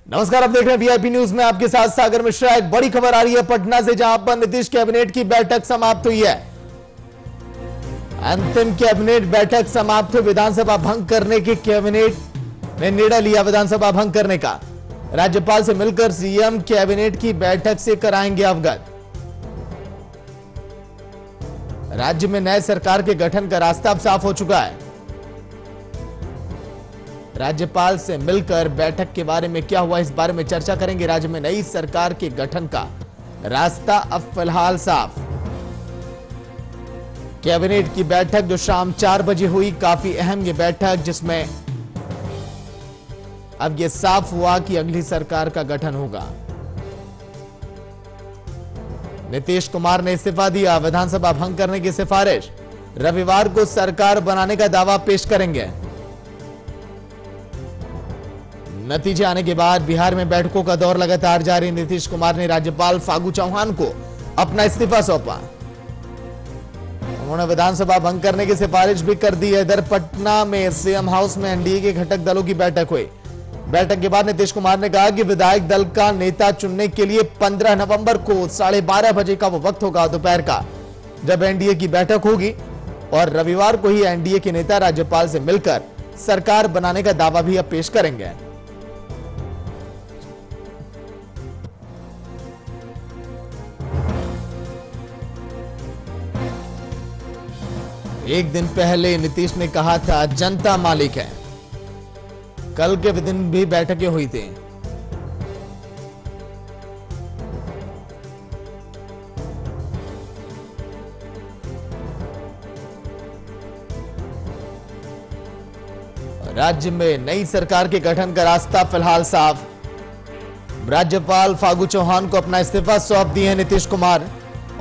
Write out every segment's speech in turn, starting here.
नमस्कार, आप देख रहे हैं वीआईपी न्यूज में आपके साथ सागर मिश्रा। एक बड़ी खबर आ रही है पटना से, जहां पर नीतीश कैबिनेट की बैठक समाप्त हुई है। अंतिम कैबिनेट बैठक समाप्त हुई। विधानसभा भंग करने की कैबिनेट ने निर्णय लिया। विधानसभा भंग करने का राज्यपाल से मिलकर सीएम कैबिनेट की बैठक से कराएंगे अवगत। राज्य में नए सरकार के गठन का रास्ता अब साफ हो चुका है। राज्यपाल से मिलकर बैठक के बारे में क्या हुआ, इस बारे में चर्चा करेंगे। राज्य में नई सरकार के गठन का रास्ता अब फिलहाल साफ। कैबिनेट की बैठक जो शाम 4 बजे हुई, काफी अहम ये बैठक, जिसमें अब यह साफ हुआ कि अगली सरकार का गठन होगा। नीतीश कुमार ने इस्तीफा दिया। विधानसभा भंग करने की सिफारिश। रविवार को सरकार बनाने का दावा पेश करेंगे। नतीजे आने के बाद बिहार में बैठकों का दौर लगातार जारी। नीतीश कुमार ने राज्यपाल फागू चौहान को अपना इस्तीफा सौंपा। उन्होंने विधानसभा भंग करने की सिफारिश भी कर दी है। इधर पटना में सीएम हाउस में एनडीए के घटक दलों की बैठक हुई। बैठक के बाद नीतीश कुमार ने कहा कि विधायक दल का नेता चुनने के लिए 15 नवंबर को 12:30 बजे का वो वक्त होगा, दोपहर का, जब एनडीए की बैठक होगी। और रविवार को ही एनडीए के नेता राज्यपाल से मिलकर सरकार बनाने का दावा भी अब पेश करेंगे। एक दिन पहले नीतीश ने कहा था जनता मालिक है। कल के दिन भी बैठकें हुई थी। राज्य में नई सरकार के गठन का रास्ता फिलहाल साफ। राज्यपाल फागू चौहान को अपना इस्तीफा सौंप दिए हैं नीतीश कुमार,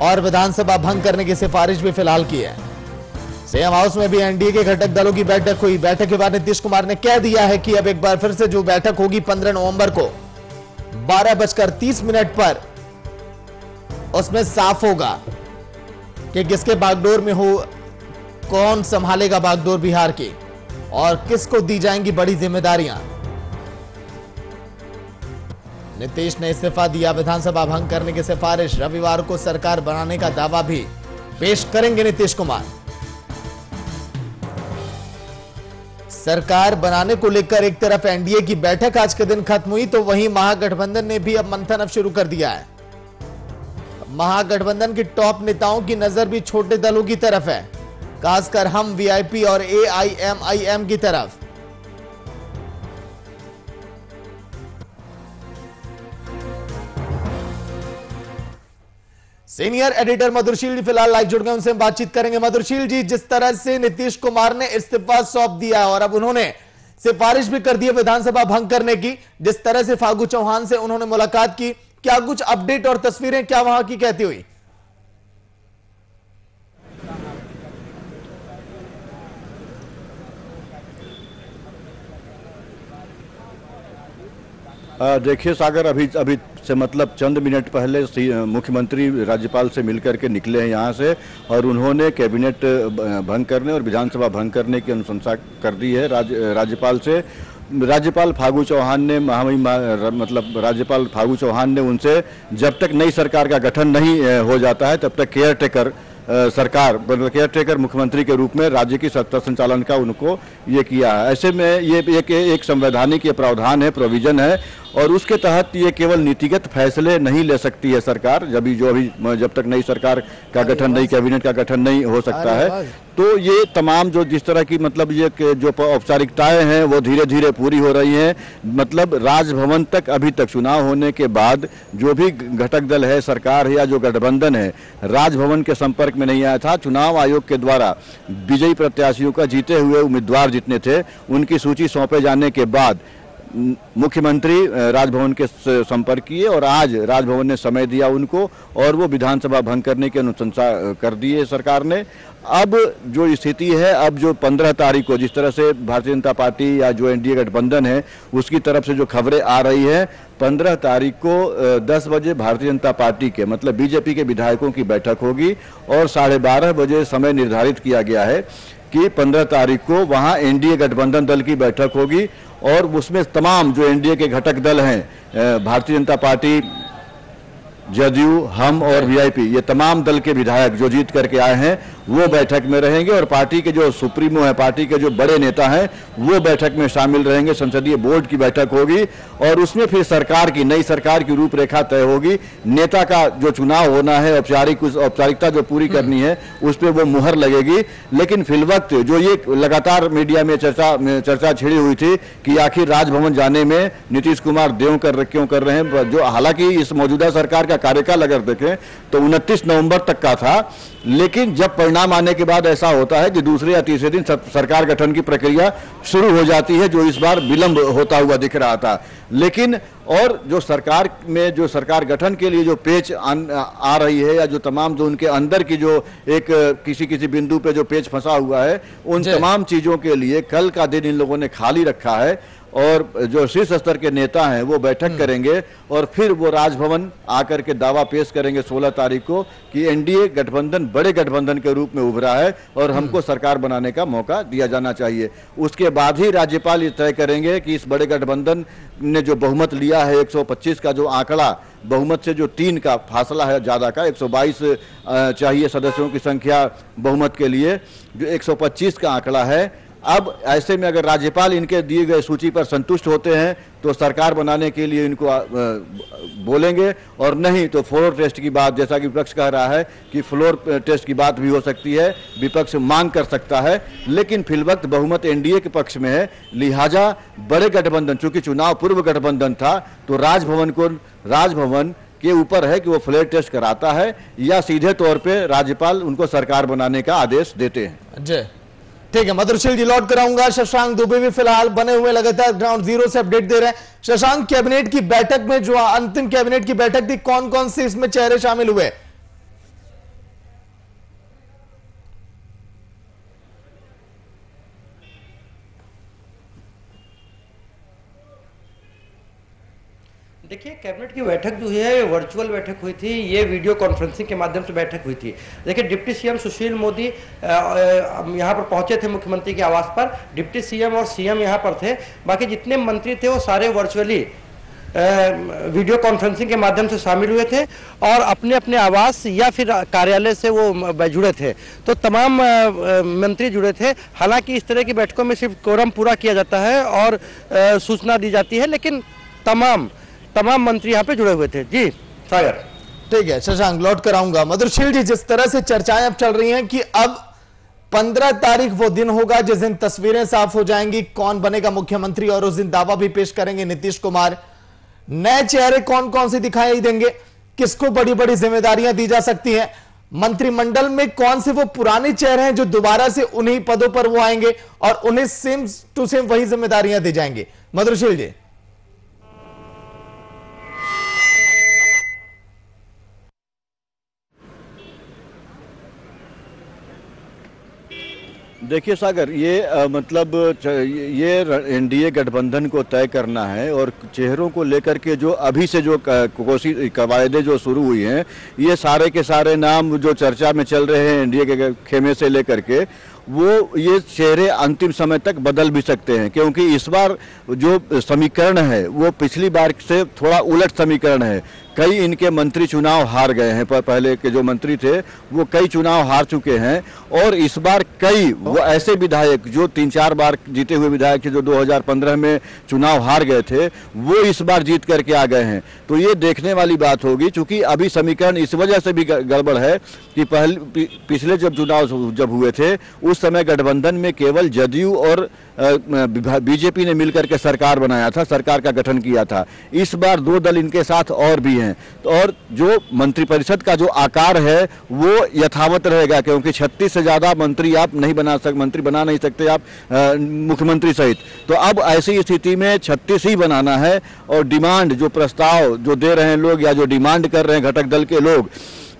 और विधानसभा भंग करने की सिफारिश भी फिलहाल की है। सीएम हाउस में भी एनडीए के घटक दलों की बैठक हुई। बैठक के बाद नीतीश कुमार ने कह दिया है कि अब एक बार फिर से जो बैठक होगी 15 नवंबर को 12:30 पर, उसमें साफ होगा कि किसके बागडोर में हो, कौन संभालेगा बागडोर बिहार की, और किसको दी जाएंगी बड़ी जिम्मेदारियां। नीतीश ने इस्तीफा दिया। विधानसभा भंग करने की सिफारिश। रविवार को सरकार बनाने का दावा भी पेश करेंगे नीतीश कुमार। सरकार बनाने को लेकर एक तरफ एनडीए की बैठक आज के दिन खत्म हुई, तो वहीं महागठबंधन ने भी अब मंथन अब शुरू कर दिया है। महागठबंधन के टॉप नेताओं की नजर भी छोटे दलों की तरफ है, खासकर हम वीआईपी और एआईएमआईएम की तरफ। सीनियर एडिटर मधुरशील जी फिलहाल लाइव जुड़ गए, उनसे हम बातचीत करेंगे। मधुरशील जी, जिस तरह से नीतीश कुमार ने इस्तीफा सौंप दिया और अब उन्होंने सिफारिश भी कर दी है विधानसभा भंग करने की, जिस तरह से फागू चौहान से उन्होंने मुलाकात की, क्या कुछ अपडेट और तस्वीरें क्या वहां की कहती हुई? देखिए सागर, अभी से मतलब चंद मिनट पहले मुख्यमंत्री राज्यपाल से मिलकर के निकले हैं यहाँ से, और उन्होंने कैबिनेट भंग करने और विधानसभा भंग करने की अनुशंसा कर दी है राज्यपाल से। राज्यपाल फागू चौहान ने राज्यपाल फागू चौहान ने उनसे जब तक नई सरकार का गठन नहीं हो जाता है तब तक केयर टेकर सरकार, केयर टेकर मुख्यमंत्री के रूप में राज्य की सत्ता संचालन का उनको ये किया है। ऐसे में ये एक संवैधानिक ये प्रावधान है, प्रोविजन है, और उसके तहत ये केवल नीतिगत फैसले नहीं ले सकती है सरकार, जब तक नई सरकार का गठन, नई कैबिनेट का गठन नहीं हो सकता है। तो ये तमाम जो जिस तरह की ये जो औपचारिकताएं हैं वो धीरे धीरे पूरी हो रही हैं। मतलब राजभवन तक अभी तक चुनाव होने के बाद जो भी घटक दल है, सरकार है या जो गठबंधन है, राजभवन के संपर्क में नहीं आया था। चुनाव आयोग के द्वारा विजयी प्रत्याशियों का, जीते हुए उम्मीदवार जितने थे, उनकी सूची सौंपे जाने के बाद मुख्यमंत्री राजभवन के संपर्क किए, और आज राजभवन ने समय दिया उनको, और वो विधानसभा भंग करने की अनुशंसा कर दी है सरकार ने। अब जो स्थिति है, अब जो 15 तारीख को जिस तरह से भारतीय जनता पार्टी या जो एनडीए गठबंधन है उसकी तरफ से जो खबरें आ रही है, 15 तारीख को 10 बजे भारतीय जनता पार्टी के मतलब बीजेपी के विधायकों की बैठक होगी, और 12:30 बजे समय निर्धारित किया गया है कि 15 तारीख को वहां एनडीए गठबंधन दल की बैठक होगी और उसमें तमाम जो एनडीए के घटक दल हैं भारतीय जनता पार्टी, जदयू, हम और वीआईपी, ये तमाम दल के विधायक जो जीत करके आए हैं वो बैठक में रहेंगे और पार्टी के जो सुप्रीमो है, पार्टी के जो बड़े नेता हैं वो बैठक में शामिल रहेंगे। संसदीय बोर्ड की बैठक होगी और उसमें फिर सरकार की, नई सरकार की रूपरेखा तय होगी। नेता का जो चुनाव होना है, औपचारिकता जो पूरी करनी है, उस पर वो मुहर लगेगी। लेकिन फिलवक्त जो ये लगातार मीडिया में चर्चा छिड़ी हुई थी कि आखिर राजभवन जाने में नीतीश कुमार देव क्यों कर रहे हैं, जो हालांकि इस मौजूदा सरकार का कार्यकाल अगर देखें तो 29 नवंबर तक का था, लेकिन जब परिणाम आने के बाद ऐसा होता है कि दूसरे या तीसरे दिन सरकार गठन की प्रक्रिया शुरू हो जाती है, जो इस बार विलंब होता हुआ दिख रहा था। लेकिन और जो सरकार में जो सरकार गठन के लिए जो पेच आ रही है, या जो तमाम जो उनके अंदर की जो एक किसी बिंदु पे जो पेच फंसा हुआ है, उन तमाम चीजों के लिए कल का दिन इन लोगों ने खाली रखा है और जो शीर्ष स्तर के नेता हैं वो बैठक करेंगे और फिर वो राजभवन आकर के दावा पेश करेंगे 16 तारीख को कि एनडीए गठबंधन बड़े गठबंधन के रूप में उभरा है और हमको सरकार बनाने का मौका दिया जाना चाहिए। उसके बाद ही राज्यपाल ये तय करेंगे कि इस बड़े गठबंधन ने जो बहुमत लिया है, 125 का जो आंकड़ा, बहुमत से जो 3 का फासला है ज्यादा का, 122 चाहिए सदस्यों की संख्या बहुमत के लिए, जो 125 का आंकड़ा है। अब ऐसे में अगर राज्यपाल इनके दिए गए सूची पर संतुष्ट होते हैं तो सरकार बनाने के लिए इनको बोलेंगे, और नहीं तो फ्लोर टेस्ट की बात, जैसा कि विपक्ष कह रहा है कि फ्लोर टेस्ट की बात भी हो सकती है, विपक्ष मांग कर सकता है। लेकिन फिलवक्त बहुमत एनडीए के पक्ष में है, लिहाजा बड़े गठबंधन, चूंकि चुनाव पूर्व गठबंधन था, तो राजभवन के ऊपर है कि वो फ्लोर टेस्ट कराता है या सीधे तौर पर राज्यपाल उनको सरकार बनाने का आदेश देते हैं। जय ठीक है, मधुरशील जी लौट कराऊंगा। शशांक दुबे भी फिलहाल बने हुए लगातार ग्राउंड जीरो से अपडेट दे रहे हैं। शशांक, कैबिनेट की बैठक में जो अंतिम कैबिनेट की बैठक थी, कौन कौन से इसमें चेहरे शामिल हुए? देखिए, कैबिनेट की बैठक जो है वर्चुअल बैठक हुई थी, ये वीडियो कॉन्फ्रेंसिंग के माध्यम से बैठक हुई थी। देखिए, डिप्टी सीएम सुशील मोदी यहाँ पर पहुंचे थे मुख्यमंत्री के आवास पर, डिप्टी सीएम और सीएम यहाँ पर थे, बाकी जितने मंत्री थे वो सारे वर्चुअली वीडियो कॉन्फ्रेंसिंग के माध्यम से शामिल हुए थे और अपने अपने आवास या फिर कार्यालय से वो जुड़े थे। तो तमाम मंत्री जुड़े थे। हालांकि इस तरह की बैठकों में सिर्फ कोरम पूरा किया जाता है और सूचना दी जाती है, लेकिन तमाम मंत्री यहाँ पे जुड़े हुए थे। जी सागर। ठीक है शशांक, लौट कर आऊंगा। मधुरशील जी, जिस तरह से चर्चाएं अब चल रही हैं कि अब 15 तारीख वो दिन होगा जिस दिन तस्वीरें साफ हो जाएंगी, कौन बनेगा मुख्यमंत्री, और उस दिन दावा भी पेश करेंगे नीतीश कुमार। नए चेहरे कौन कौन से दिखाई देंगे, किसको बड़ी बड़ी जिम्मेदारियां दी जा सकती हैं, मंत्रिमंडल में कौन से वो पुराने चेहरे हैं जो दोबारा से उन्हीं पदों पर वो आएंगे और उन्हें सेम टू सेम वही जिम्मेदारियां दी जाएंगी। मधुरशील जी। देखिए सागर, ये मतलब ये एनडीए गठबंधन को तय करना है और चेहरों को लेकर के जो अभी से जो कवायदे जो शुरू हुई हैं, ये सारे के सारे नाम जो चर्चा में चल रहे हैं एनडीए के खेमे से लेकर के, वो ये चेहरे अंतिम समय तक बदल भी सकते हैं, क्योंकि इस बार जो समीकरण है वो पिछली बार से थोड़ा उलट समीकरण है। कई इनके मंत्री चुनाव हार गए हैं, पहले के जो मंत्री थे वो कई चुनाव हार चुके हैं, और इस बार कई वो ऐसे विधायक जो 3-4 बार जीते हुए विधायक थे, जो 2015 में चुनाव हार गए थे, वो इस बार जीत करके आ गए हैं। तो ये देखने वाली बात होगी, क्योंकि अभी समीकरण इस वजह से भी गड़बड़ है कि पिछले जब चुनाव जब हुए थे उस समय गठबंधन में केवल जदयू और बीजेपी ने मिलकर के सरकार बनाया था, सरकार का गठन किया था। इस बार 2 दल इनके साथ और भी हैं, और जो मंत्रिपरिषद का जो आकार है वो यथावत रहेगा, क्योंकि 36 से ज्यादा मंत्री आप मंत्री बना नहीं सकते आप मुख्यमंत्री सहित। तो अब ऐसी स्थिति में 36 ही बनाना है, और डिमांड जो प्रस्ताव जो दे रहे हैं लोग या जो डिमांड कर रहे हैं घटक दल के लोग,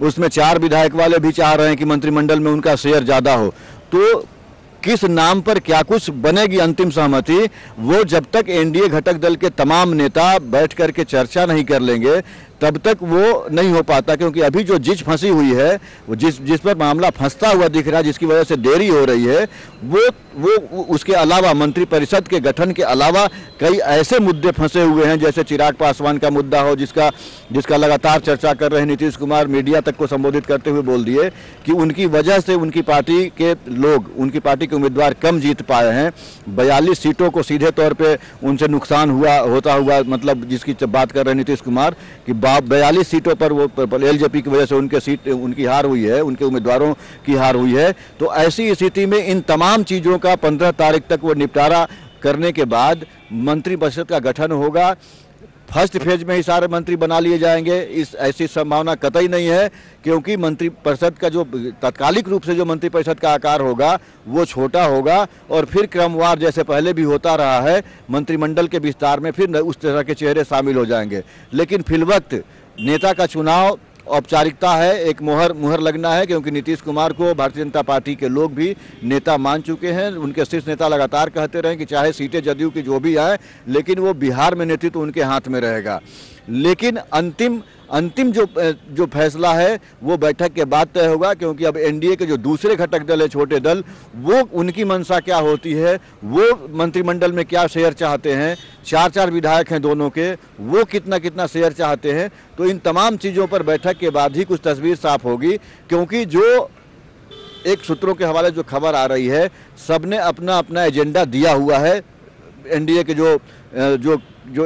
उसमें 4 विधायक वाले भी चाह रहे हैं कि मंत्रिमंडल में उनका शेयर ज्यादा हो। तो किस नाम पर क्या कुछ बनेगी अंतिम सहमति, वो जब तक एनडीए घटक दल के तमाम नेता बैठ करके चर्चा नहीं कर लेंगे, तब तक वो नहीं हो पाता, क्योंकि अभी जो जिस फंसी हुई है, वो जिस पर मामला फंसता हुआ दिख रहा है, जिसकी वजह से देरी हो रही है, वो उसके अलावा मंत्रिपरिषद के गठन के अलावा कई ऐसे मुद्दे फंसे हुए हैं, जैसे चिराग पासवान का मुद्दा हो, जिसका लगातार चर्चा कर रहे हैं नीतीश कुमार। मीडिया तक को संबोधित करते हुए बोल दिए कि उनकी वजह से उनकी पार्टी के लोग, उनकी पार्टी के उम्मीदवार कम जीत पाए हैं। 42 सीटों को सीधे तौर पे उनसे नुकसान होता हुआ, मतलब जिसकी बात कर रहे हैं नीतीश कुमार कि 42 सीटों पर वो एलजेपी की वजह से उनकी हार हुई है, उनके उम्मीदवारों की हार हुई है। तो ऐसी स्थिति में इन तमाम चीज़ों का 15 तारीख तक वो निपटारा करने के बाद मंत्रिपरिषद का गठन होगा। फर्स्ट फेज में ही सारे मंत्री बना लिए जाएंगे, ऐसी संभावना कतई नहीं है, क्योंकि मंत्रिपरिषद का जो तात्कालिक रूप से जो मंत्रिपरिषद का आकार होगा वो छोटा होगा, और फिर क्रमवार जैसे पहले भी होता रहा है मंत्रिमंडल के विस्तार में फिर उस तरह के चेहरे शामिल हो जाएंगे। लेकिन फिलवक्त नेता का चुनाव औपचारिकता है, एक मुहर लगना है, क्योंकि नीतीश कुमार को भारतीय जनता पार्टी के लोग भी नेता मान चुके हैं। उनके शीर्ष नेता लगातार कहते रहे कि चाहे सीटें जदयू की जो भी आए, लेकिन वो बिहार में नेतृत्व उनके हाथ में रहेगा। लेकिन अंतिम जो फैसला है वो बैठक के बाद तय होगा, क्योंकि अब एनडीए के जो दूसरे घटक दल है, छोटे दल, वो उनकी मंशा क्या होती है, वो मंत्रिमंडल में क्या शेयर चाहते हैं, 4 विधायक हैं दोनों के, वो कितना शेयर चाहते हैं। तो इन तमाम चीज़ों पर बैठक के बाद ही कुछ तस्वीर साफ होगी, क्योंकि जो एक सूत्रों के हवाले जो खबर आ रही है, सबने अपना अपना एजेंडा दिया हुआ है। एनडीए के जो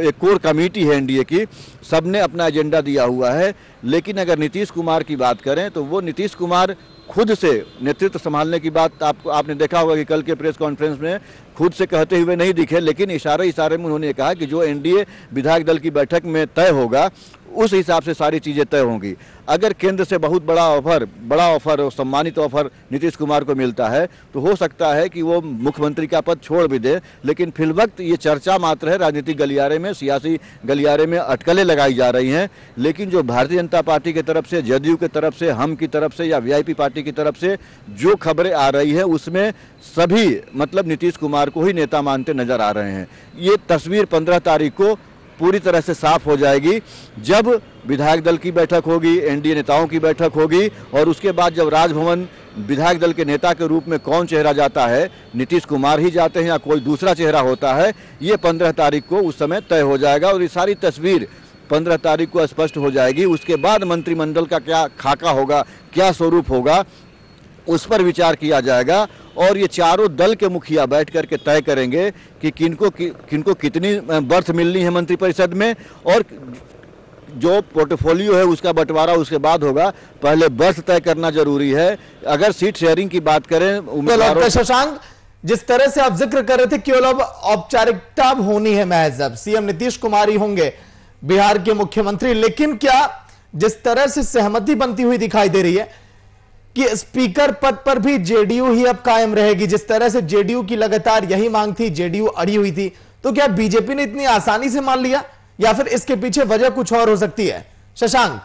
एक कोर कमेटी है एनडीए की, सबने अपना एजेंडा दिया हुआ है। लेकिन अगर नीतीश कुमार की बात करें तो वो नीतीश कुमार खुद से नेतृत्व संभालने की बात आपने देखा होगा कि कल के प्रेस कॉन्फ्रेंस में खुद से कहते हुए नहीं दिखे, लेकिन इशारे में उन्होंने कहा कि जो एनडीए विधायक दल की बैठक में तय होगा उस हिसाब से सारी चीज़ें तय होंगी। अगर केंद्र से बहुत बड़ा ऑफर और सम्मानित ऑफर नीतीश कुमार को मिलता है तो हो सकता है कि वो मुख्यमंत्री का पद छोड़ भी दे, लेकिन फिलवक्त ये चर्चा मात्र है। राजनीतिक गलियारे में, सियासी गलियारे में अटकलें लगाई जा रही हैं, लेकिन जो भारतीय जनता पार्टी की तरफ से, जदयू की तरफ से, हम की तरफ से या वीआईपी पार्टी की तरफ से जो खबरें आ रही है उसमें सभी मतलब नीतीश कुमार को ही नेता मानते नजर आ रहे हैं। ये तस्वीर 15 तारीख को पूरी तरह से साफ हो जाएगी, जब विधायक दल की बैठक होगी, एनडीए नेताओं की बैठक होगी, और उसके बाद जब राजभवन विधायक दल के नेता के रूप में कौन चेहरा जाता है, नीतीश कुमार ही जाते हैं या कोई दूसरा चेहरा होता है, ये 15 तारीख को उस समय तय हो जाएगा। और ये सारी तस्वीर 15 तारीख को स्पष्ट हो जाएगी। उसके बाद मंत्रिमंडल का क्या खाका होगा, क्या स्वरूप होगा, उस पर विचार किया जाएगा, और ये चारों दल के मुखिया बैठ करके तय करेंगे कि किनको कितनी बर्थ मिलनी है मंत्रिपरिषद में, और जो पोर्टफोलियो है उसका बंटवारा उसके बाद होगा। पहले बर्थ तय करना जरूरी है। अगर सीट शेयरिंग की बात करें, शशांक, जिस तरह से आप जिक्र कर रहे थे केवल अब औपचारिकता होनी है, महज अब सीएम नीतीश कुमार ही होंगे बिहार के मुख्यमंत्री, लेकिन क्या जिस तरह से सहमति बनती हुई दिखाई दे रही है कि स्पीकर पद पर भी जेडीयू ही अब कायम रहेगी, जिस तरह से जेडीयू की लगातार यही मांग थी, जेडीयू अड़ी हुई थी, तो क्या बीजेपी ने इतनी आसानी से मान लिया या फिर इसके पीछे वजह कुछ और हो सकती है? शशांक,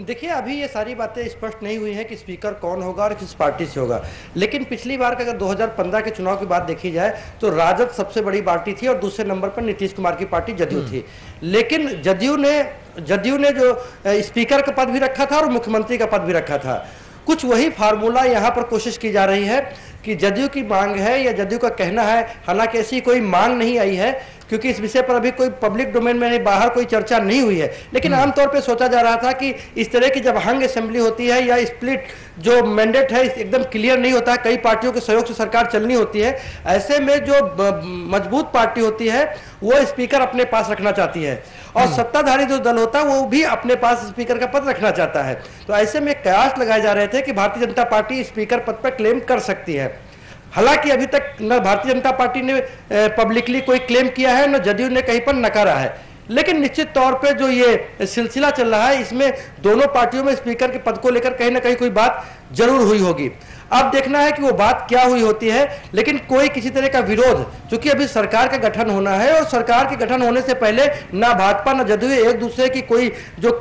देखिए, अभी ये सारी बातें स्पष्ट नहीं हुई हैं कि स्पीकर कौन होगा और किस पार्टी से होगा। लेकिन पिछली बार का अगर 2015 के चुनाव की बात देखी जाए तो राजद सबसे बड़ी पार्टी थी और दूसरे नंबर पर नीतीश कुमार की पार्टी जदयू थी। लेकिन जदयू ने जो स्पीकर का पद भी रखा था और मुख्यमंत्री का पद भी रखा था। कुछ वही फार्मूला यहाँ पर कोशिश की जा रही है कि जदयू की मांग है या जदयू का कहना है, हालांकि ऐसी कोई मांग नहीं आई है क्योंकि इस विषय पर अभी कोई पब्लिक डोमेन में बाहर कोई चर्चा नहीं हुई है, लेकिन आमतौर पे सोचा जा रहा था कि इस तरह की जब हंग असेंबली होती है या स्प्लिट जो मैंडेट है एकदम क्लियर नहीं होता है, कई पार्टियों के सहयोग से सरकार चलनी होती है, ऐसे में जो मजबूत पार्टी होती है वो स्पीकर अपने पास रखना चाहती है और सत्ताधारी जो दल होता है वो भी अपने पास स्पीकर का पद रखना चाहता है। तो ऐसे में कयास लगाए जा रहे थे कि भारतीय जनता पार्टी स्पीकर पद पर क्लेम कर सकती है। हालांकि अभी तक न भारतीय जनता पार्टी ने पब्लिकली कोई क्लेम किया है, न जदयू ने कहीं पर नकारा है, लेकिन निश्चित तौर पे जो ये सिलसिला चल रहा है, इसमें दोनों पार्टियों में स्पीकर के पद को लेकर कहीं ना कहीं कोई बात जरूर हुई होगी। अब देखना है कि वो बात क्या हुई होती है, लेकिन कोई किसी तरह का विरोध, क्योंकि अभी सरकार का गठन होना है और सरकार के गठन होने से पहले ना भाजपा ना जदयू एक दूसरे की कोई जो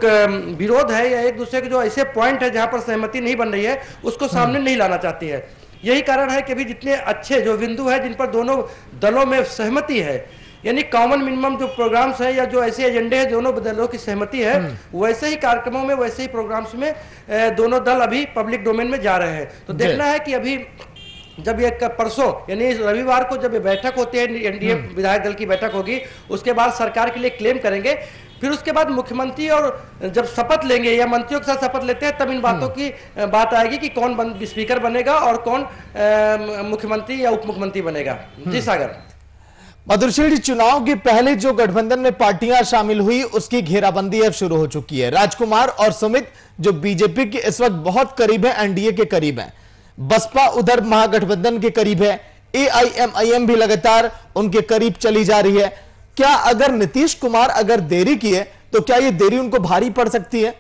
विरोध है या एक दूसरे के जो ऐसे पॉइंट है जहां पर सहमति नहीं बन रही है उसको सामने नहीं लाना चाहती है। यही कारण है कि अभी जितने अच्छे जो बिंदु है जिन पर दोनों दलों में सहमति है, यानी कॉमन मिनिमम जो प्रोग्राम्स है या जो ऐसे एजेंडे हैं दोनों दलों की सहमति है, वैसे ही कार्यक्रमों में वैसे ही प्रोग्राम्स में दोनों दल अभी पब्लिक डोमेन में जा रहे हैं। तो देखना है कि अभी जब ये परसों यानी रविवार को जब ये बैठक होती है, एनडीए विधायक दल की बैठक होगी, उसके बाद सरकार के लिए क्लेम करेंगे, फिर उसके बाद मुख्यमंत्री और जब शपथ लेंगे या मंत्रियों के साथ शपथ लेते हैं तब इन बातों की बात आएगी कि कौन स्पीकर बनेगा और कौन मुख्यमंत्री या उप मुख्यमंत्री बनेगा। जी सागर। मधुरशील जी, चुनाव के पहले जो गठबंधन में पार्टियां शामिल हुई उसकी घेराबंदी अब शुरू हो चुकी है। राजकुमार और सुमित जो बीजेपी के इस वक्त बहुत करीब है, एनडीए के करीब है, बसपा उधर महागठबंधन के करीब है, एआईएमआईएम भी लगातार उनके करीब चली जा रही है। क्या अगर नीतीश कुमार अगर देरी किए तो क्या यह देरी उनको भारी पड़ सकती है?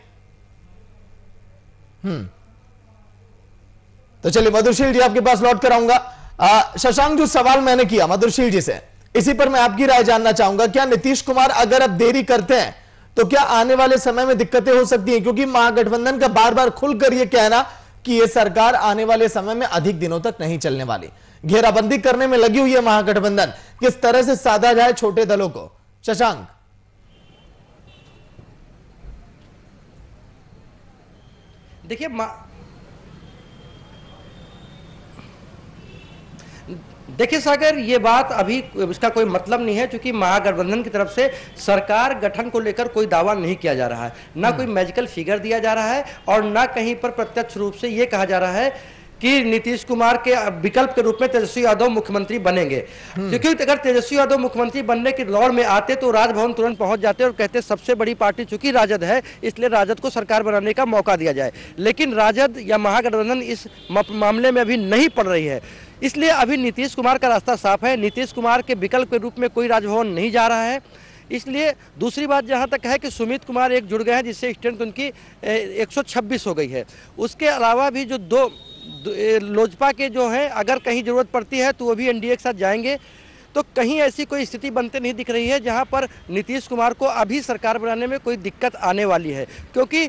तो चलिए मधुरशील जी आपके पास लौट कर आऊंगा। शशांक, जो सवाल मैंने किया मधुरशील जी से, इसी पर मैं आपकी राय जानना चाहूंगा। क्या नीतीश कुमार अगर अब देरी करते हैं तो क्या आने वाले समय में दिक्कतें हो सकती हैं? क्योंकि महागठबंधन का बार बार खुलकर यह कहना कि यह सरकार आने वाले समय में अधिक दिनों तक नहीं चलने वाली, घेराबंदी करने में लगी हुई है महागठबंधन, किस तरह से साधा जाए छोटे दलों को? शशांक। देखिए सागर, ये बात अभी इसका कोई मतलब नहीं है, क्योंकि महागठबंधन की तरफ से सरकार गठन को लेकर कोई दावा नहीं किया जा रहा है, ना कोई मैजिकल फिगर दिया जा रहा है और ना कहीं पर प्रत्यक्ष रूप से ये कहा जा रहा है कि नीतीश कुमार के विकल्प के रूप में तेजस्वी यादव मुख्यमंत्री बनेंगे। क्योंकि अगर तेजस्वी यादव मुख्यमंत्री बनने की दौड़ में आते तो राजभवन तुरंत पहुंच जाते और कहते सबसे बड़ी पार्टी चूंकि राजद है इसलिए राजद को सरकार बनाने का मौका दिया जाए, लेकिन राजद या महागठबंधन इस मामले में अभी नहीं पड़ रही है, इसलिए अभी नीतीश कुमार का रास्ता साफ है। नीतीश कुमार के विकल्प के रूप में कोई राजभवन नहीं जा रहा है। इसलिए दूसरी बात जहां तक है कि सुमित कुमार एक जुड़ गए हैं जिससे स्ट्रेंथ उनकी 126 हो गई है। उसके अलावा भी जो दो लोजपा के जो हैं अगर कहीं जरूरत पड़ती है तो वो भी एनडीए के साथ जाएंगे। तो कहीं ऐसी कोई स्थिति बनते नहीं दिख रही है जहां पर नीतीश कुमार को अभी सरकार बनाने में कोई दिक्कत आने वाली है, क्योंकि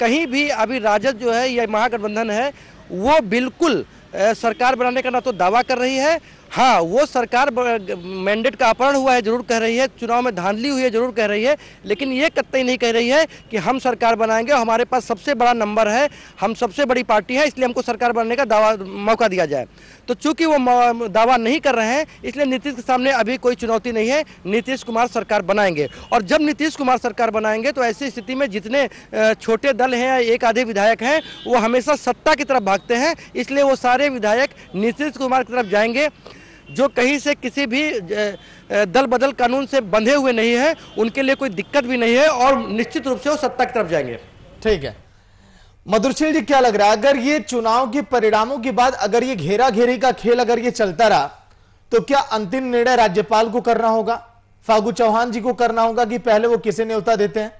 कहीं भी अभी राजद जो है या महागठबंधन है वो बिल्कुल सरकार बनाने का ना तो दावा कर रही है, हाँ वो सरकार मैंडेट का अपहरण हुआ है जरूर कह रही है, चुनाव में धांधली हुई है जरूर कह रही है, लेकिन ये कतई नहीं कह रही है कि हम सरकार बनाएंगे, हमारे पास सबसे बड़ा नंबर है, हम सबसे बड़ी पार्टी है इसलिए हमको सरकार बनाने का दावा मौका दिया जाए। तो चूंकि वो दावा नहीं कर रहे हैं इसलिए नीतीश के सामने अभी कोई चुनौती नहीं है, नीतीश कुमार सरकार बनाएंगे। और जब नीतीश कुमार सरकार बनाएंगे तो ऐसी स्थिति में जितने छोटे दल हैं या एक आधे विधायक हैं वो हमेशा सत्ता की तरफ भागते हैं, इसलिए वो सारे विधायक नीतीश कुमार की तरफ जाएंगे। जो कहीं से किसी भी दल बदल कानून से बंधे हुए नहीं है उनके लिए कोई दिक्कत भी नहीं है और निश्चित रूप से वो सत्ता की तरफ जाएंगे। ठीक है मधुरशील जी, क्या लग रहा है अगर ये चुनाव के परिणामों के बाद अगर ये घेरा घेरी का खेल अगर ये चलता रहा तो क्या अंतिम निर्णय राज्यपाल को करना होगा, फागू चौहान जी को करना होगा कि पहले वो किसे न्योता देते हैं?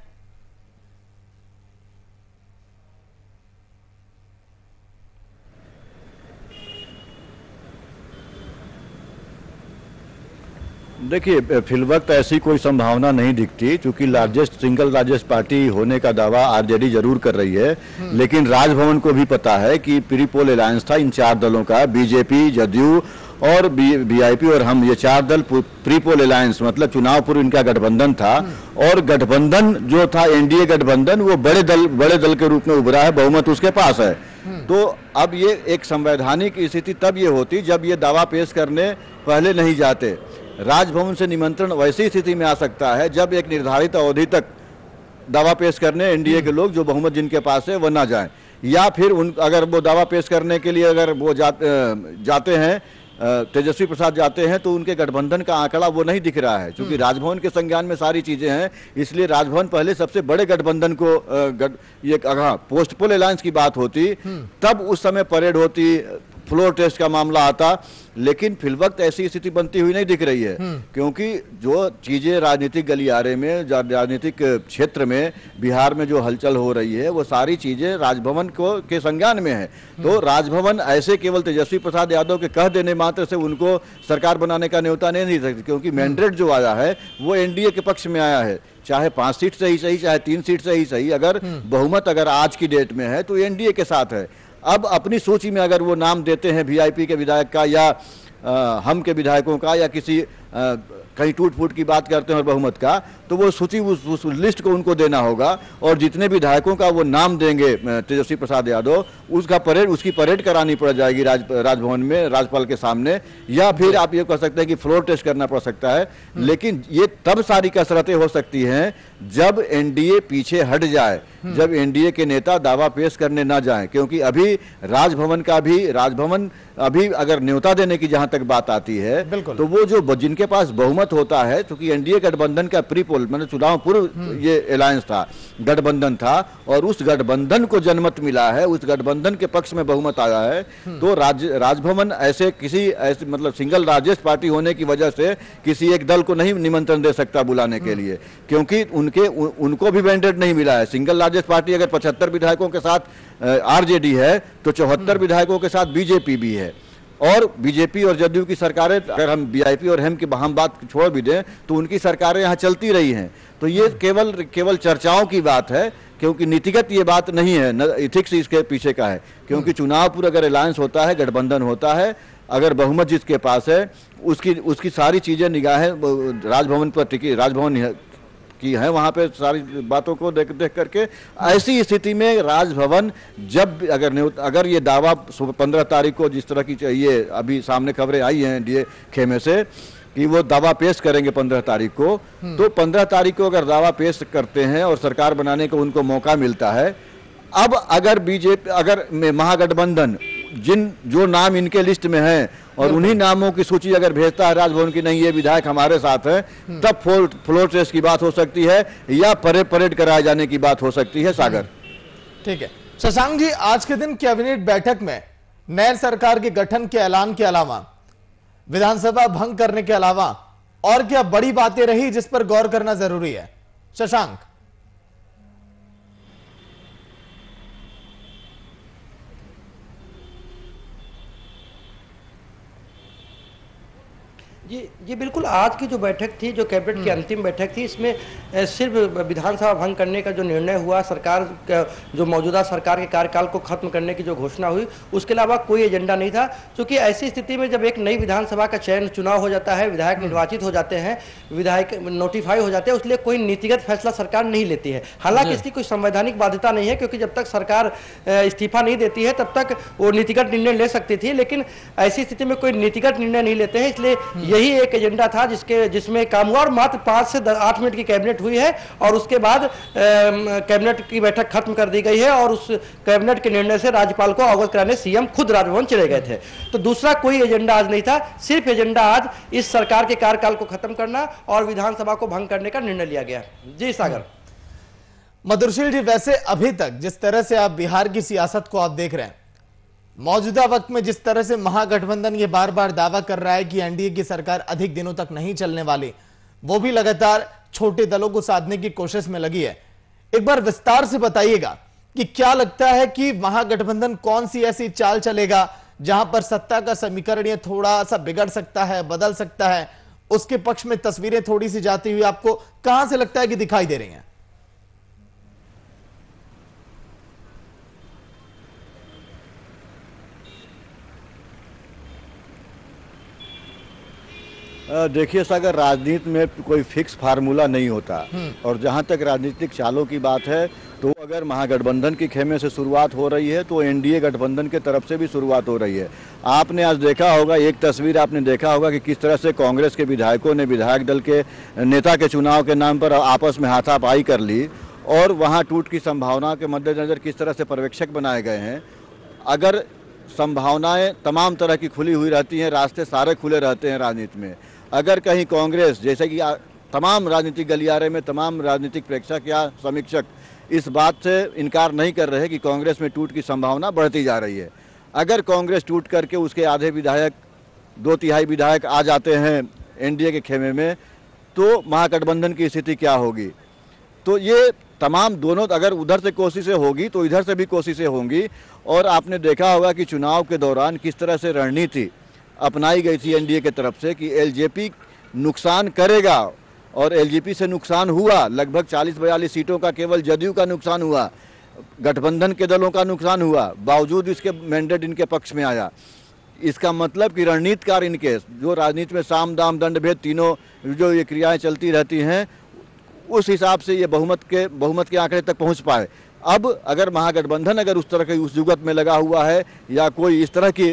देखिए फिलवक्त ऐसी कोई संभावना नहीं दिखती, क्योंकि सिंगल लार्जेस्ट पार्टी होने का दावा आरजेडी जरूर कर रही है, लेकिन राजभवन को भी पता है कि प्री पोल अलायंस था इन चार दलों का, बीजेपी, जदयू और बीआईपी और हम, ये चार दल प्री पोल अलायंस मतलब चुनाव पूर्व इनका गठबंधन था। और गठबंधन जो था एनडीए गठबंधन वो बड़े दल के रूप में उभरा है, बहुमत उसके पास है। तो अब ये एक संवैधानिक स्थिति तब ये होती जब ये दावा पेश करने पहले नहीं जाते। राजभवन से निमंत्रण वैसी स्थिति में आ सकता है जब एक निर्धारित अवधि तक दावा पेश करने एनडीए के लोग जो बहुमत जिनके पास है वह ना जाएं, या फिर अगर वो दावा पेश करने के लिए अगर वो जाते हैं तेजस्वी प्रसाद जाते हैं तो उनके गठबंधन का आंकड़ा वो नहीं दिख रहा है, क्योंकि राजभवन के संज्ञान में सारी चीजें हैं, इसलिए राजभवन पहले सबसे बड़े गठबंधन को ये पोस्ट पोल अलायंस की बात होती तब उस समय परेड होती, फ्लोर टेस्ट का मामला आता, लेकिन फिलवक्त ऐसी स्थिति बनती हुई नहीं दिख रही है, क्योंकि जो चीजें राजनीतिक गलियारे में, राजनीतिक क्षेत्र में बिहार में जो हलचल हो रही है, वो सारी चीजें राजभवन को के संज्ञान में है। तो राजभवन ऐसे केवल तेजस्वी प्रसाद यादव के कह देने मात्र से उनको सरकार बनाने का न्योता नहीं दे सकती, क्योंकि मैंडेट जो आया है वो एनडीए के पक्ष में आया है, चाहे 5 सीट से ही सही, चाहे 3 सीट से ही सही। अगर बहुमत अगर आज की डेट में है तो एनडीए के साथ है। अब अपनी सूची में अगर वो नाम देते हैं वीआईपी के विधायक का या हम के विधायकों का या किसी कहीं टूट फूट की बात करते हैं और बहुमत का, तो वो सूची उस लिस्ट को उनको देना होगा, और जितने विधायकों का वो नाम देंगे तेजस्वी प्रसाद यादव, उसकी परेड करानी पड़ जाएगी राजभवन में राज्यपाल के सामने, या फिर आप ये कह सकते हैं कि फ्लोर टेस्ट करना पड़ सकता है। लेकिन ये तब सारी कसरतें हो सकती हैं जब एनडीए पीछे हट जाए, जब एनडीए के नेता दावा पेश करने ना जाएं, क्योंकि अभी राजभवन अभी अगर न्योता देने की जहां तक बात आती है, तो वो जो जिनके पास बहुमत होता है, क्योंकि एनडीए गठबंधन का प्री पोल मतलब चुनाव पूर्व ये अलायंस था, गठबंधन था, और उस गठबंधन को जनमत मिला है, उस गठबंधन के पक्ष में बहुमत आया है। तो राजभवन ऐसे मतलब सिंगल लार्जेस्ट पार्टी होने की वजह से किसी एक दल को नहीं निमंत्रण दे सकता बुलाने के लिए, क्योंकि उनको भी मैंडेट नहीं मिला है। सिंगल लार्जेस्ट पार्टी अगर 75 विधायकों के साथ आरजेडी है, तो 74 विधायकों के साथ बीजेपी भी है, और बीजेपी और जदयू की सरकारें, अगर हम वीआईपी और हम की हम बात छोड़ भी दें तो उनकी सरकारें यहाँ चलती रही हैं। तो ये केवल चर्चाओं की बात है, क्योंकि नीतिगत ये बात नहीं है, न इथिक्स इसके पीछे का है, क्योंकि चुनाव पूरा अगर अलायंस होता है, गठबंधन होता है, अगर बहुमत जिसके पास है उसकी सारी चीजें निगाहें राजभवन पर टिकी, राजभवन की है, वहां पे सारी बातों को देख करके ऐसी स्थिति में राजभवन जब अगर ये दावा 15 तारीख को जिस तरह की चाहिए, अभी सामने खबरें आई हैं डीए खेमे से कि वो दावा पेश करेंगे 15 तारीख को, तो 15 तारीख को अगर दावा पेश करते हैं और सरकार बनाने को उनको मौका मिलता है, अब अगर बीजेपी अगर महागठबंधन जो नाम इनके लिस्ट में है और उन्हीं नामों की सूची अगर भेजता है राजभवन की, नहीं ये विधायक हमारे साथ है, तब फ्लोर टेस्ट की बात हो सकती है या परेड कराए जाने की बात हो सकती है। सागर, ठीक है। शशांक जी, आज के दिन कैबिनेट बैठक में नए सरकार के गठन के ऐलान के अलावा, विधानसभा भंग करने के अलावा और क्या बड़ी बातें रही जिस पर गौर करना जरूरी है? शशांक जी बिल्कुल, आज की जो बैठक थी, जो कैबिनेट की अंतिम बैठक थी, इसमें सिर्फ विधानसभा भंग करने का जो निर्णय हुआ, सरकार जो मौजूदा सरकार के कार्यकाल को खत्म करने की जो घोषणा हुई, उसके अलावा कोई एजेंडा नहीं था। क्योंकि ऐसी स्थिति में जब एक नई विधानसभा का चुनाव हो जाता है, विधायक निर्वाचित हो जाते हैं, विधायक नोटिफाई हो जाते हैं, उसलिए कोई नीतिगत फैसला सरकार नहीं लेती है। हालांकि इसकी कोई संवैधानिक बाध्यता नहीं है, क्योंकि जब तक सरकार इस्तीफा नहीं देती है तब तक वो नीतिगत निर्णय ले सकती थी, लेकिन ऐसी स्थिति में कोई नीतिगत निर्णय नहीं लेते हैं। इसलिए यही एक एजेंडा था जिसमें काम हुआ, और मात्र 5 से 8 मिनट की कैबिनेट हुई है, और उसके बाद कैबिनेट की बैठक खत्म कर दी गई है, और उस कैबिनेट के निर्णय से राज्यपाल को अवगत कराने सीएम खुद राजभवन चले गए थे। तो दूसरा कोई एजेंडा आज नहीं था, सिर्फ एजेंडा आज इस सरकार के कार्यकाल को खत्म करना और विधानसभा को भंग करने का निर्णय लिया गया। जी सागर। मधुरशील जी, वैसे अभी तक जिस तरह से आप बिहार की सियासत को आप देख रहे हैं, मौजूदा वक्त में जिस तरह से महागठबंधन ये बार बार दावा कर रहा है कि एनडीए की सरकार अधिक दिनों तक नहीं चलने वाली, वो भी लगातार छोटे दलों को साधने की कोशिश में लगी है। एक बार विस्तार से बताइएगा कि क्या लगता है कि महागठबंधन कौन सी ऐसी चाल चलेगा जहां पर सत्ता का समीकरण ये थोड़ा सा बिगड़ सकता है, बदल सकता है, उसके पक्ष में तस्वीरें थोड़ी सी जाती हुई आपको कहां से लगता है कि दिखाई दे रही हैं? देखिए सागर, राजनीति में कोई फिक्स फार्मूला नहीं होता, और जहां तक राजनीतिक चालों की बात है, तो अगर महागठबंधन की खेमे से शुरुआत हो रही है तो एनडीए गठबंधन के तरफ से भी शुरुआत हो रही है। आपने आज देखा होगा, एक तस्वीर आपने देखा होगा कि किस तरह से कांग्रेस के विधायकों ने विधायक दल के नेता के चुनाव के नाम पर आपस में हाथापाई कर ली, और वहाँ टूट की संभावना के मद्देनजर किस तरह से पर्यवेक्षक बनाए गए हैं। अगर संभावनाएं तमाम तरह की खुली हुई रहती हैं, रास्ते सारे खुले रहते हैं राजनीति में। अगर कहीं कांग्रेस, जैसे कि तमाम राजनीतिक गलियारे में तमाम राजनीतिक प्रेक्षक या समीक्षक इस बात से इनकार नहीं कर रहे कि कांग्रेस में टूट की संभावना बढ़ती जा रही है। अगर कांग्रेस टूट करके उसके आधे विधायक, 2/3 विधायक आ जाते हैं एनडीए के खेमे में, तो महागठबंधन की स्थिति क्या होगी। तो ये तमाम दोनों, अगर उधर से कोशिशें होगी तो इधर से भी कोशिशें होंगी। और आपने देखा होगा कि चुनाव के दौरान किस तरह से रणनीति अपनाई गई थी एनडीए की तरफ से कि एलजेपी नुकसान करेगा, और एलजेपी से नुकसान हुआ। लगभग 40-42 सीटों का केवल जदयू का नुकसान हुआ, गठबंधन के दलों का नुकसान हुआ, बावजूद इसके मैंडेट इनके पक्ष में आया। इसका मतलब कि रणनीतिकार इनके, जो राजनीति में साम दाम दंड भेद तीनों जो ये क्रियाएं चलती रहती हैं, उस हिसाब से ये बहुमत के आंकड़े तक पहुंच पाए। अब अगर महागठबंधन अगर उस तरह के उस जुगत में लगा हुआ है या कोई इस तरह की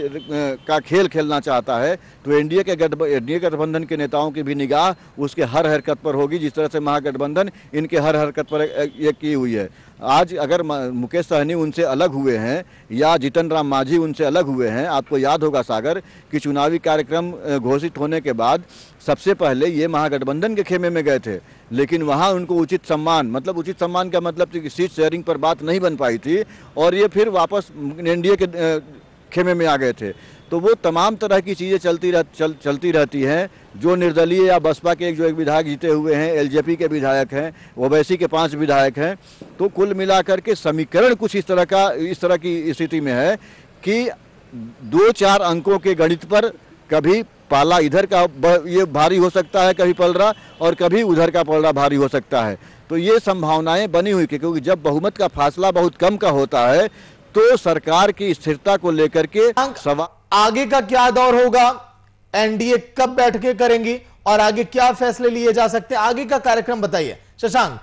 का खेल खेलना चाहता है, तो एनडीए गठबंधन के नेताओं की भी निगाह उसके हर हरकत पर होगी, जिस तरह से महागठबंधन इनके हर हरकत पर ये की हुई है। आज अगर मुकेश सहनी उनसे अलग हुए हैं या जीतन राम मांझी उनसे अलग हुए हैं, आपको याद होगा सागर कि चुनावी कार्यक्रम घोषित होने के बाद सबसे पहले ये महागठबंधन के खेमे में गए थे, लेकिन वहाँ उनको उचित सम्मान का मतलब कि सीट शेयरिंग पर बात नहीं बन पाई थी, और ये फिर वापस एनडीए के खेमे में आ गए थे। तो वो तमाम तरह की चीज़ें चलती रहती हैं। जो निर्दलीय या बसपा के एक विधायक जीते हुए हैं, एलजेपी के विधायक हैं, ओवैसी के 5 विधायक हैं, तो कुल मिलाकर के समीकरण कुछ इस तरह की स्थिति में है कि 2-4 अंकों के गणित पर कभी पाला इधर का ये भारी हो सकता है, कभी पलड़ा, और कभी उधर का पलड़ा भारी हो सकता है। तो ये संभावनाएं बनी हुई, क्योंकि जब बहुमत का फासला बहुत कम का होता है तो सरकार की स्थिरता को लेकर के सवाल, आगे का क्या दौर होगा, एनडीए कब बैठकें करेंगी और आगे क्या फैसले लिए जा सकते हैं, आगे का कार्यक्रम बताइए शशांक।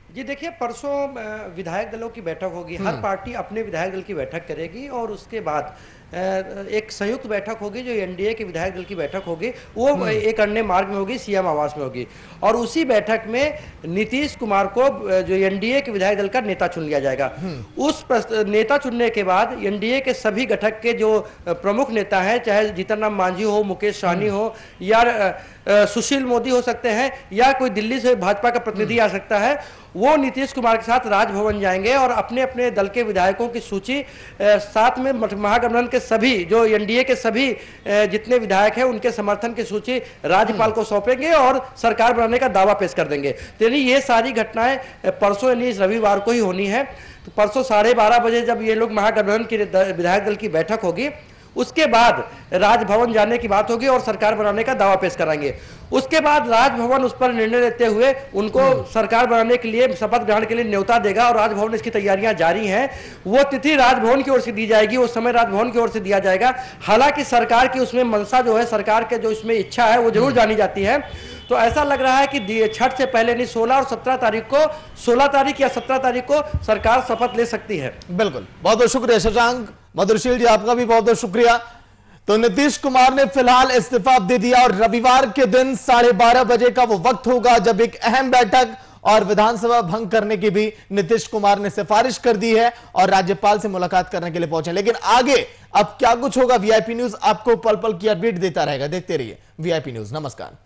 जी देखिए, परसों विधायक दलों की बैठक होगी, हर पार्टी अपने विधायक दल की बैठक करेगी, और उसके बाद एक संयुक्त बैठक होगी जो एनडीए के विधायक दल की बैठक होगी, वो एक अन्य मार्ग में होगी, सीएम आवास में होगी। और उसी बैठक में नीतीश कुमार को जो एनडीए के विधायक दल का नेता चुन लिया जाएगा। उस नेता चुनने के बाद एनडीए के सभी घटक के जो प्रमुख नेता हैं, चाहे जीतन राम मांझी हो, मुकेश सहनी हो, या सुशील मोदी हो सकते हैं, या कोई दिल्ली से भाजपा का प्रतिनिधि आ सकता है, वो नीतीश कुमार के साथ राजभवन जाएंगे और अपने अपने दल के विधायकों की सूची साथ में महागठबंधन के सभी जो एनडीए के सभी जितने विधायक हैं उनके समर्थन की सूची राज्यपाल को सौंपेंगे और सरकार बनाने का दावा पेश कर देंगे। तो यानी ये सारी घटनाएं परसों यानी इस रविवार को ही होनी है। तो परसों 12:30 बजे जब ये लोग महागठबंधन की विधायक दल की बैठक होगी, उसके बाद राजभवन जाने की बात होगी और सरकार बनाने का दावा पेश कराएंगे। उसके बाद राजभवन उस पर निर्णय लेते हुए उनको सरकार बनाने के लिए शपथ ग्रहण के लिए न्योता देगा, और राजभवन इसकी तैयारियां जारी हैं। वो तिथि राजभवन की ओर से दी जाएगी, वो समय राजभवन की ओर से दिया जाएगा। हालांकि सरकार की उसमें मनसा जो है, सरकार के जो इसमें इच्छा है वो जरूर जानी जाती है। तो ऐसा लग रहा है कि छठ से पहले नहीं 16 और 17 तारीख को, 16 तारीख या 17 तारीख को सरकार शपथ ले सकती है। बिल्कुल, बहुत बहुत शुक्रिया शशांक। मधुरशील जी आपका भी बहुत बहुत शुक्रिया। तो नीतीश कुमार ने फिलहाल इस्तीफा दे दिया, और रविवार के दिन 12:30 बजे का वो वक्त होगा जब एक अहम बैठक और विधानसभा भंग करने की भी नीतीश कुमार ने सिफारिश कर दी है और राज्यपाल से मुलाकात करने के लिए पहुंचे। लेकिन आगे अब क्या कुछ होगा, वीआईपी न्यूज आपको पल पल की अपडेट देता रहेगा। देखते रहिए वीआईपी न्यूज। नमस्कार।